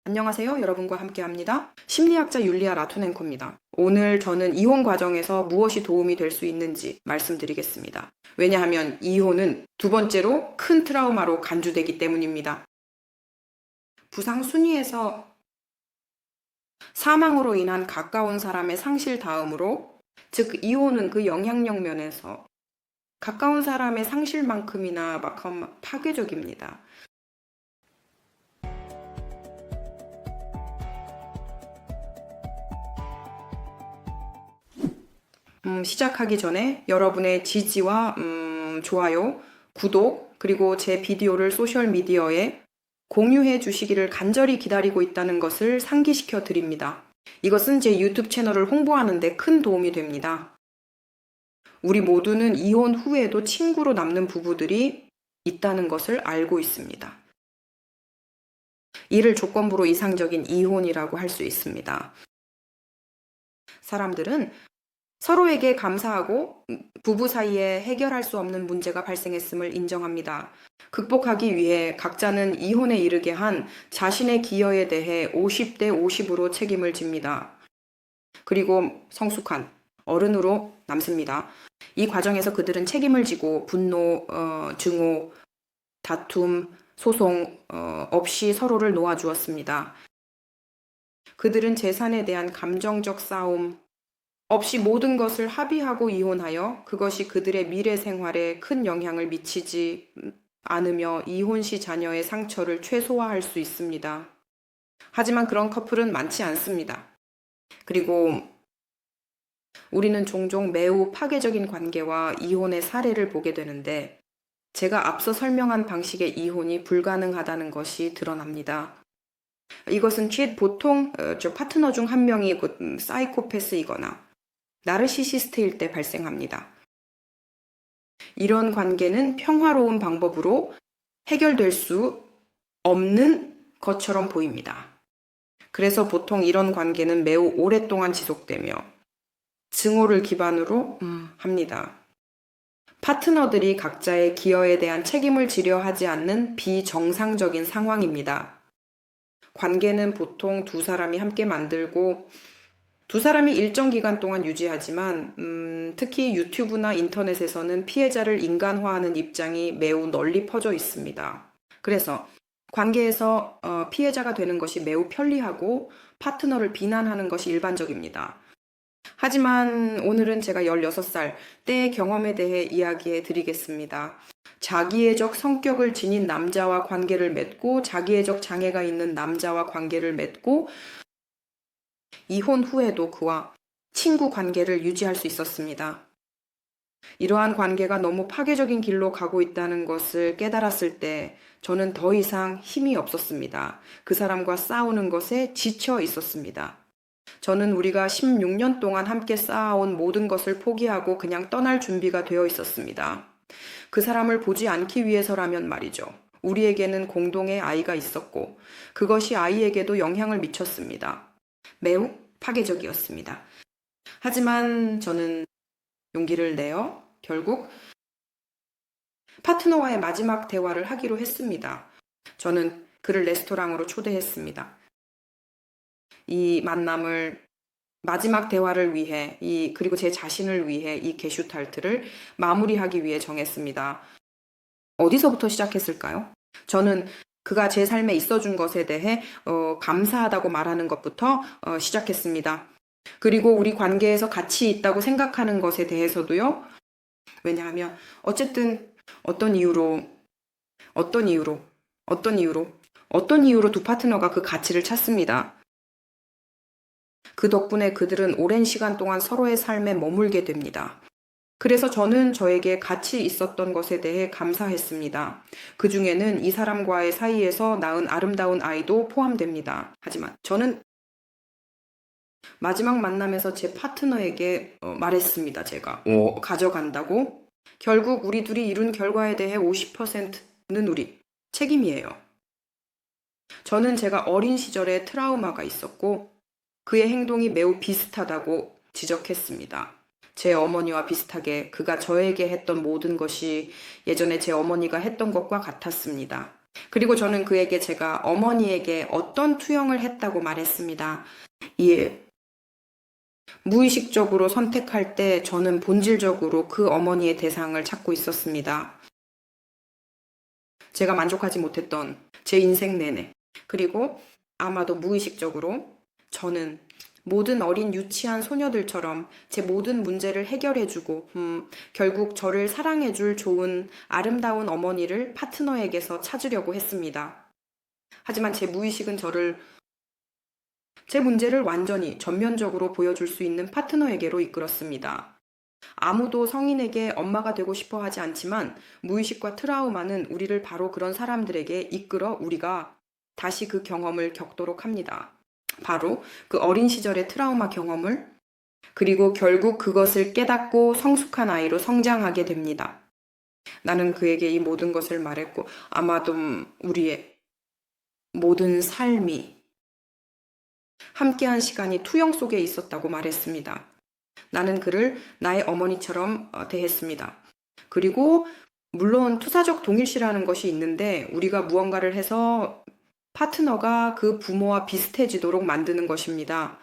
안녕하세요. 여러분과 함께합니다. 심리학자 율리아 라토넨코입니다. 오늘 저는 이혼 과정에서 무엇이 도움이 될 수 있는지 말씀드리겠습니다. 왜냐하면 이혼은 두 번째로 큰 트라우마로 간주되기 때문입니다. 부상 순위에서 사망으로 인한 가까운 사람의 상실 다음으로, 즉 이혼은 그 영향력 면에서 가까운 사람의 상실만큼이나 파괴적입니다. 시작하기 전에 여러분의 지지와 좋아요, 구독, 그리고 제 비디오를 소셜미디어에 공유해 주시기를 간절히 기다리고 있다는 것을 상기시켜 드립니다. 이것은 제 유튜브 채널을 홍보하는 데 큰 도움이 됩니다. 우리 모두는 이혼 후에도 친구로 남는 부부들이 있다는 것을 알고 있습니다. 이를 조건부로 이상적인 이혼이라고 할 수 있습니다. 사람들은 서로에게 감사하고 부부 사이에 해결할 수 없는 문제가 발생했음을 인정합니다. 극복하기 위해 각자는 이혼에 이르게 한 자신의 기여에 대해 50대 50으로 책임을 집니다. 그리고 성숙한 어른으로 남습니다. 이 과정에서 그들은 책임을 지고 분노, 증오, 다툼, 소송 없이 서로를 놓아주었습니다. 그들은 재산에 대한 감정적 싸움 없이 모든 것을 합의하고 이혼하여 그것이 그들의 미래 생활에 큰 영향을 미치지 않으며 이혼 시 자녀의 상처를 최소화할 수 있습니다. 하지만 그런 커플은 많지 않습니다. 그리고 우리는 종종 매우 파괴적인 관계와 이혼의 사례를 보게 되는데, 제가 앞서 설명한 방식의 이혼이 불가능하다는 것이 드러납니다. 이것은 보통 파트너 중 한 명이 사이코패스이거나 나르시시스트일 때 발생합니다. 이런 관계는 평화로운 방법으로 해결될 수 없는 것처럼 보입니다. 그래서 보통 이런 관계는 매우 오랫동안 지속되며 증오를 기반으로 합니다. 파트너들이 각자의 기여에 대한 책임을 지려 하지 않는 비정상적인 상황입니다. 관계는 보통 두 사람이 함께 만들고 두 사람이 일정 기간 동안 유지하지만 특히 유튜브나 인터넷에서는 피해자를 인간화하는 입장이 매우 널리 퍼져 있습니다. 그래서 관계에서 피해자가 되는 것이 매우 편리하고 파트너를 비난하는 것이 일반적입니다. 하지만 오늘은 제가 16살 때의 경험에 대해 이야기해 드리겠습니다. 자기애적 성격을 지닌 남자와 관계를 맺고 자기애적 장애가 있는 남자와 관계를 맺고 이혼 후에도 그와 친구 관계를 유지할 수 있었습니다. 이러한 관계가 너무 파괴적인 길로 가고 있다는 것을 깨달았을 때 저는 더 이상 힘이 없었습니다. 그 사람과 싸우는 것에 지쳐 있었습니다. 저는 우리가 16년 동안 함께 쌓아온 모든 것을 포기하고 그냥 떠날 준비가 되어 있었습니다. 그 사람을 보지 않기 위해서라면 말이죠. 우리에게는 공동의 아이가 있었고 그것이 아이에게도 영향을 미쳤습니다. 매우 파괴적이었습니다. 하지만 저는 용기를 내어 결국 파트너와의 마지막 대화를 하기로 했습니다. 저는 그를 레스토랑으로 초대했습니다. 이 만남을 마지막 대화를 위해 그리고 제 자신을 위해 이 게슈탈트를 마무리하기 위해 정했습니다. 어디서부터 시작했을까요? 저는 그가 제 삶에 있어준 것에 대해 감사하다고 말하는 것부터 시작했습니다. 그리고 우리 관계에서 가치 있다고 생각하는 것에 대해서도요. 왜냐하면 어쨌든 어떤 이유로 두 파트너가 그 가치를 찾습니다. 그 덕분에 그들은 오랜 시간 동안 서로의 삶에 머물게 됩니다. 그래서 저는 저에게 가치 있었던 것에 대해 감사했습니다. 그 중에는 이 사람과의 사이에서 낳은 아름다운 아이도 포함됩니다. 하지만 저는 마지막 만남에서 제 파트너에게 말했습니다. 제가 가져간다고. 결국 우리 둘이 이룬 결과에 대해 50%는 우리 책임이에요. 저는 제가 어린 시절에 트라우마가 있었고 그의 행동이 매우 비슷하다고 지적했습니다. 제 어머니와 비슷하게 그가 저에게 했던 모든 것이 예전에 제 어머니가 했던 것과 같았습니다. 그리고 저는 그에게 제가 어머니에게 어떤 투영을 했다고 말했습니다. 예, 무의식적으로 선택할 때 저는 본질적으로 그 어머니의 대상을 찾고 있었습니다. 제가 만족하지 못했던 제 인생 내내. 그리고 아마도 무의식적으로 저는 모든 어린 유치한 소녀들처럼 제 모든 문제를 해결해주고, 결국 저를 사랑해줄 좋은 아름다운 어머니를 파트너에게서 찾으려고 했습니다. 하지만 제 무의식은 제 문제를 완전히 전면적으로 보여줄 수 있는 파트너에게로 이끌었습니다. 아무도 성인에게 엄마가 되고 싶어 하지 않지만 무의식과 트라우마는 우리를 바로 그런 사람들에게 이끌어 우리가 다시 그 경험을 겪도록 합니다. 바로 그 어린 시절의 트라우마 경험을, 그리고 결국 그것을 깨닫고 성숙한 아이로 성장하게 됩니다. 나는 그에게 이 모든 것을 말했고, 아마도 우리의 모든 삶이 함께한 시간이 투영 속에 있었다고 말했습니다. 나는 그를 나의 어머니처럼 대했습니다. 그리고 물론 투사적 동일시라는 것이 있는데, 우리가 무언가를 해서 파트너가 그 부모와 비슷해지도록 만드는 것입니다.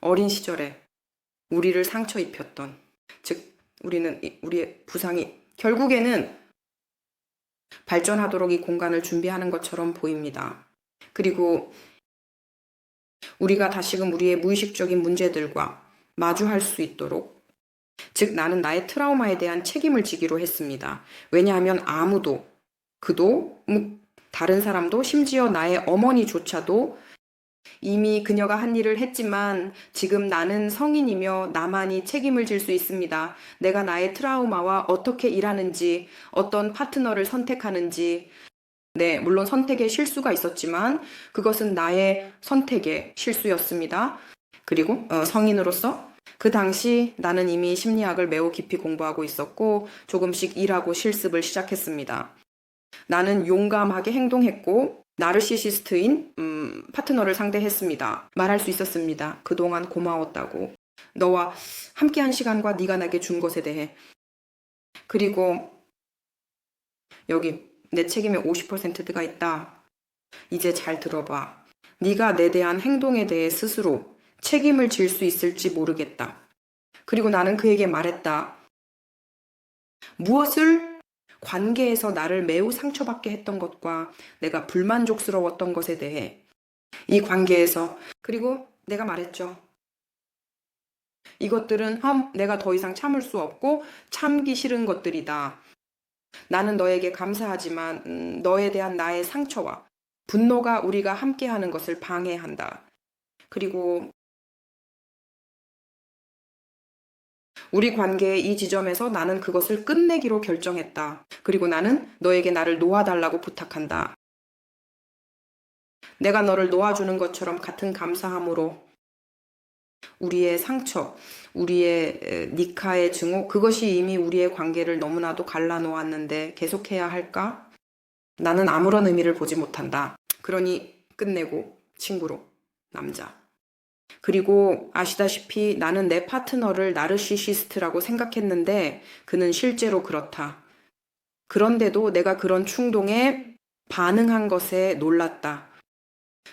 어린 시절에 우리를 상처 입혔던, 즉 우리의 부상이 결국에는 발전하도록 이 공간을 준비하는 것처럼 보입니다. 그리고 우리가 다시금 우리의 무의식적인 문제들과 마주할 수 있도록, 즉 나는 나의 트라우마에 대한 책임을 지기로 했습니다. 왜냐하면 아무도, 그도, 다른 사람도, 심지어 나의 어머니조차도 이미 그녀가 한 일을 했지만 지금 나는 성인이며 나만이 책임을 질 수 있습니다. 내가 나의 트라우마와 어떻게 일하는지, 어떤 파트너를 선택하는지, 네, 물론 선택에 실수가 있었지만 그것은 나의 선택의 실수였습니다. 그리고 성인으로서 그 당시 나는 이미 심리학을 매우 깊이 공부하고 있었고 조금씩 일하고 실습을 시작했습니다. 나는 용감하게 행동했고 나르시시스트인 파트너를 상대했습니다. 말할 수 있었습니다. 그동안 고마웠다고. 너와 함께한 시간과 네가 나에게 준 것에 대해. 그리고 여기 내 책임에 50%가 있다. 이제 잘 들어봐. 네가 내 대한 행동에 대해 스스로 책임을 질 수 있을지 모르겠다. 그리고 나는 그에게 말했다. 무엇을 관계에서 나를 매우 상처받게 했던 것과 내가 불만족스러웠던 것에 대해, 이 관계에서, 그리고 내가 말했죠. 이것들은 내가 더 이상 참을 수 없고 참기 싫은 것들이다. 나는 너에게 감사하지만 너에 대한 나의 상처와 분노가 우리가 함께하는 것을 방해한다. 그리고 우리 관계의 이 지점에서 나는 그것을 끝내기로 결정했다. 그리고 나는 너에게 나를 놓아달라고 부탁한다. 내가 너를 놓아주는 것처럼 같은 감사함으로 우리의 상처, 우리의 니카의 증오, 그것이 이미 우리의 관계를 너무나도 갈라놓았는데 계속해야 할까? 나는 아무런 의미를 보지 못한다. 그러니 끝내고 친구로, 남자. 그리고 아시다시피 나는 내 파트너를 나르시시스트라고 생각했는데 그는 실제로 그렇다. 그런데도 내가 그런 충동에 반응한 것에 놀랐다.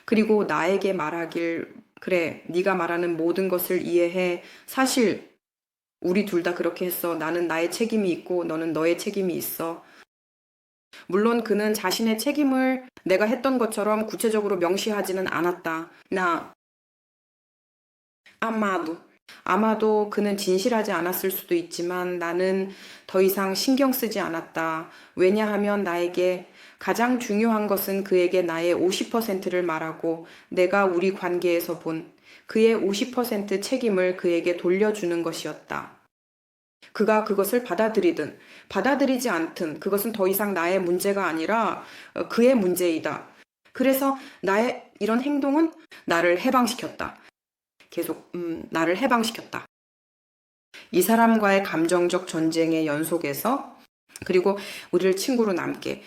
그리고 나에게 말하길, 그래, 네가 말하는 모든 것을 이해해. 사실 우리 둘 다 그렇게 했어. 나는 나의 책임이 있고 너는 너의 책임이 있어. 물론 그는 자신의 책임을 내가 했던 것처럼 구체적으로 명시하지는 않았다. 아마도 그는 진실하지 않았을 수도 있지만 나는 더 이상 신경 쓰지 않았다. 왜냐하면 나에게 가장 중요한 것은 그에게 나의 50%를 말하고 내가 우리 관계에서 본 그의 50% 책임을 그에게 돌려주는 것이었다. 그가 그것을 받아들이든 받아들이지 않든 그것은 더 이상 나의 문제가 아니라 그의 문제이다. 그래서 나의 이런 행동은 나를 해방시켰다. 계속 나를 해방시켰다. 이 사람과의 감정적 전쟁의 연속에서, 그리고 우리를 친구로 남게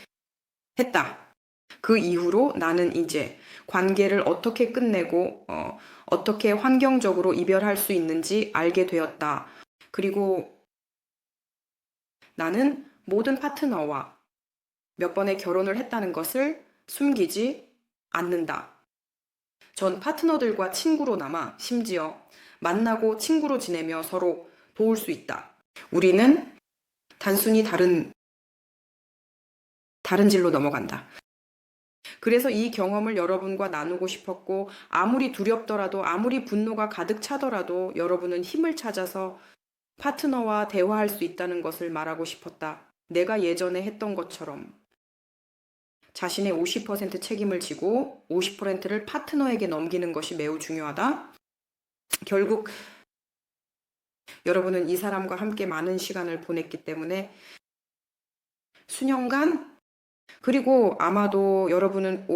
했다. 그 이후로 나는 이제 관계를 어떻게 끝내고 어떻게 환경적으로 이별할 수 있는지 알게 되었다. 그리고 나는 모든 파트너와 몇 번의 결혼을 했다는 것을 숨기지 않는다. 전 파트너들과 친구로 남아 심지어 만나고 친구로 지내며 서로 도울 수 있다. 우리는 단순히 다른 질로 넘어간다. 그래서 이 경험을 여러분과 나누고 싶었고, 아무리 두렵더라도, 아무리 분노가 가득 차더라도 여러분은 힘을 찾아서 파트너와 대화할 수 있다는 것을 말하고 싶었다. 내가 예전에 했던 것처럼 자신의 50% 책임을 지고 50%를 파트너에게 넘기는 것이 매우 중요하다. 결국 여러분은 이 사람과 함께 많은 시간을 보냈기 때문에 수년간, 그리고 아마도 여러분은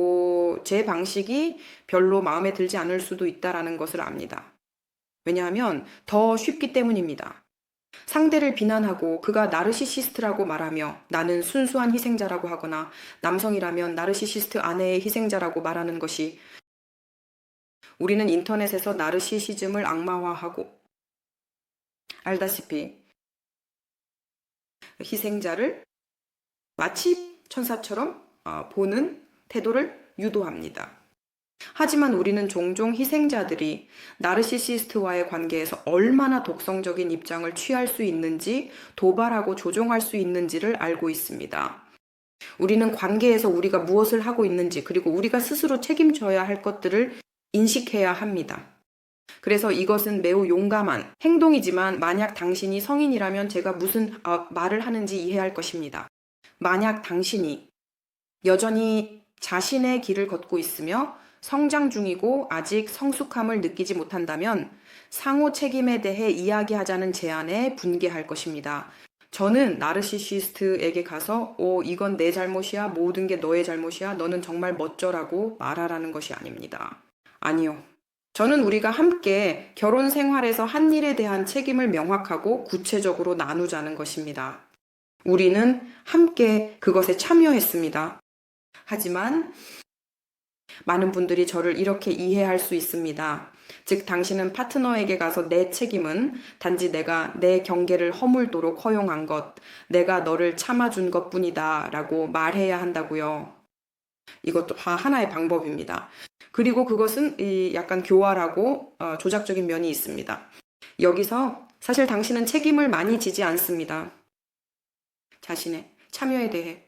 제 방식이 별로 마음에 들지 않을 수도 있다라는 것을 압니다. 왜냐하면 더 쉽기 때문입니다. 상대를 비난하고 그가 나르시시스트라고 말하며 나는 순수한 희생자라고 하거나, 남성이라면 나르시시스트 아내의 희생자라고 말하는 것이, 우리는 인터넷에서 나르시시즘을 악마화하고, 알다시피 희생자를 마치 천사처럼 보는 태도를 유도합니다. 하지만 우리는 종종 희생자들이 나르시시스트와의 관계에서 얼마나 독성적인 입장을 취할 수 있는지, 도발하고 조종할 수 있는지를 알고 있습니다. 우리는 관계에서 우리가 무엇을 하고 있는지, 그리고 우리가 스스로 책임져야 할 것들을 인식해야 합니다. 그래서 이것은 매우 용감한 행동이지만, 만약 당신이 성인이라면 제가 무슨 말을 하는지 이해할 것입니다. 만약 당신이 여전히 자신의 길을 걷고 있으며 성장 중이고 아직 성숙함을 느끼지 못한다면 상호 책임에 대해 이야기하자는 제안에 분개할 것입니다. 저는 나르시시스트에게 가서 이건 내 잘못이야, 모든 게 너의 잘못이야, 너는 정말 멋져라고 말하라는 것이 아닙니다. 아니요. 저는 우리가 함께 결혼 생활에서 한 일에 대한 책임을 명확하고 구체적으로 나누자는 것입니다. 우리는 함께 그것에 참여했습니다. 하지만 많은 분들이 저를 이렇게 이해할 수 있습니다. 즉, 당신은 파트너에게 가서 내 책임은 단지 내가 내 경계를 허물도록 허용한 것, 내가 너를 참아준 것 뿐이다 라고 말해야 한다고요. 이것도 하나의 방법입니다. 그리고 그것은 약간 교활하고 조작적인 면이 있습니다. 여기서 사실 당신은 책임을 많이 지지 않습니다. 자신의 참여에 대해.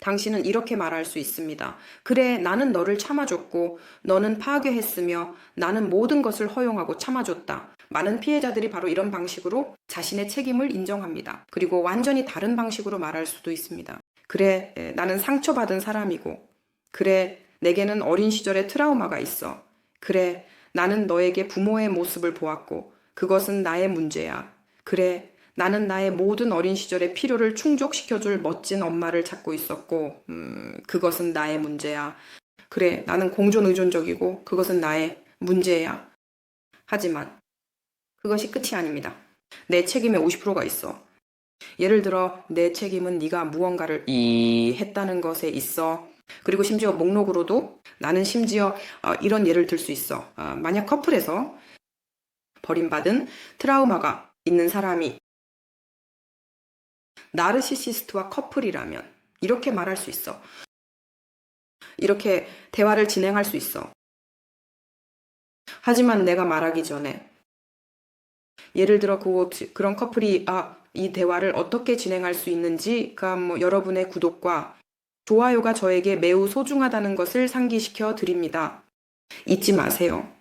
당신은 이렇게 말할 수 있습니다. 그래, 나는 너를 참아줬고 너는 파괴했으며 나는 모든 것을 허용하고 참아줬다. 많은 피해자들이 바로 이런 방식으로 자신의 책임을 인정합니다. 그리고 완전히 다른 방식으로 말할 수도 있습니다. 그래, 나는 상처받은 사람이고, 그래, 내게는 어린 시절의 트라우마가 있어. 그래, 나는 너에게 부모의 모습을 보았고 그것은 나의 문제야. 그래, 나는 나의 모든 어린 시절의 필요를 충족시켜줄 멋진 엄마를 찾고 있었고 그것은 나의 문제야. 그래, 나는 공존의존적이고 그것은 나의 문제야. 하지만 그것이 끝이 아닙니다. 내 책임의 50%가 있어. 예를 들어 내 책임은 네가 무언가를 했다는 것에 있어. 그리고 심지어 목록으로도 나는 심지어 이런 예를 들 수 있어. 만약 커플에서 버림받은 트라우마가 있는 사람이 나르시시스트와 커플이라면 이렇게 말할 수 있어. 이렇게 대화를 진행할 수 있어. 하지만 내가 말하기 전에, 예를 들어 그런 커플이 이 대화를 어떻게 진행할 수 있는지가 여러분의 구독과 좋아요가 저에게 매우 소중하다는 것을 상기시켜 드립니다. 잊지 마세요.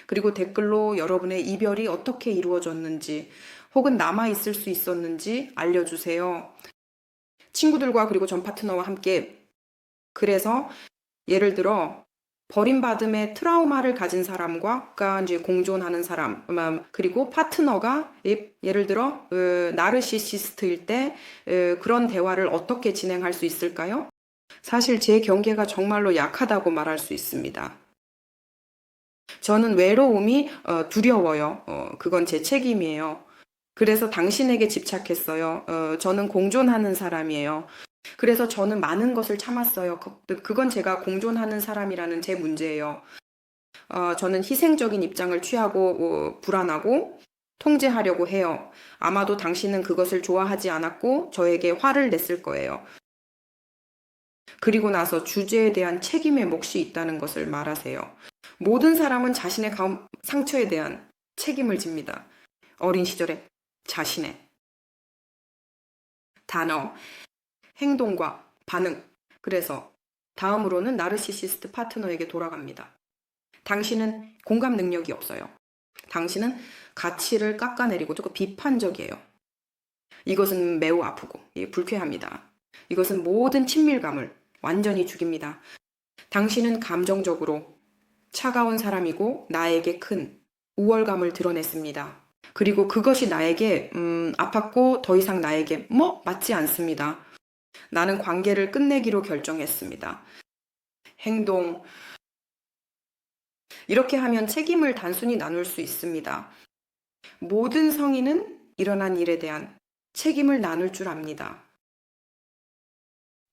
그리고 댓글로 여러분의 이별이 어떻게 이루어졌는지 혹은 남아있을 수 있었는지 알려주세요. 친구들과 그리고 전 파트너와 함께. 그래서 예를 들어 버림받음의 트라우마를 가진 사람과 이제 공존하는 사람, 그리고 파트너가 예를 들어 나르시시스트일 때 그런 대화를 어떻게 진행할 수 있을까요? 사실 제 경계가 정말로 약하다고 말할 수 있습니다. 저는 외로움이 두려워요. 그건 제 책임이에요. 그래서 당신에게 집착했어요. 저는 공존하는 사람이에요. 그래서 저는 많은 것을 참았어요. 그건 제가 공존하는 사람이라는 제 문제예요. 저는 희생적인 입장을 취하고 불안하고 통제하려고 해요. 아마도 당신은 그것을 좋아하지 않았고 저에게 화를 냈을 거예요. 그리고 나서 주제에 대한 책임의 몫이 있다는 것을 말하세요. 모든 사람은 자신의 상처에 대한 책임을 집니다. 어린 시절에 자신의 단어, 행동과 반응. 그래서 다음으로는 나르시시스트 파트너에게 돌아갑니다. 당신은 공감 능력이 없어요. 당신은 가치를 깎아내리고 조금 비판적이에요. 이것은 매우 아프고 불쾌합니다. 이것은 모든 친밀감을 완전히 죽입니다. 당신은 감정적으로 차가운 사람이고 나에게 큰 우월감을 드러냈습니다. 그리고 그것이 나에게 아팠고 더 이상 나에게 맞지 않습니다. 나는 관계를 끝내기로 결정했습니다. 행동. 이렇게 하면 책임을 단순히 나눌 수 있습니다. 모든 성인은 일어난 일에 대한 책임을 나눌 줄 압니다.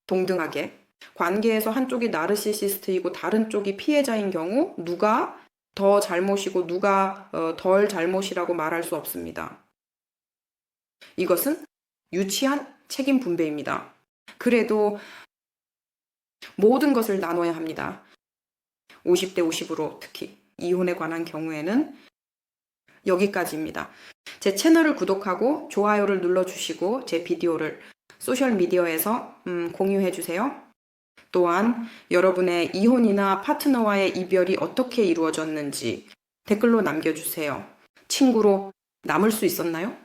동등하게. 관계에서 한쪽이 나르시시스트이고 다른 쪽이 피해자인 경우 누가 더 잘못이고 누가 덜 잘못이라고 말할 수 없습니다. 이것은 유치한 책임 분배입니다. 그래도 모든 것을 나눠야 합니다. 50대 50으로 특히 이혼에 관한 경우에는 여기까지입니다. 제 채널을 구독하고 좋아요를 눌러주시고 제 비디오를 소셜미디어에서 공유해주세요. 또한 여러분의 이혼이나 파트너와의 이별이 어떻게 이루어졌는지 댓글로 남겨주세요. 친구로 남을 수 있었나요?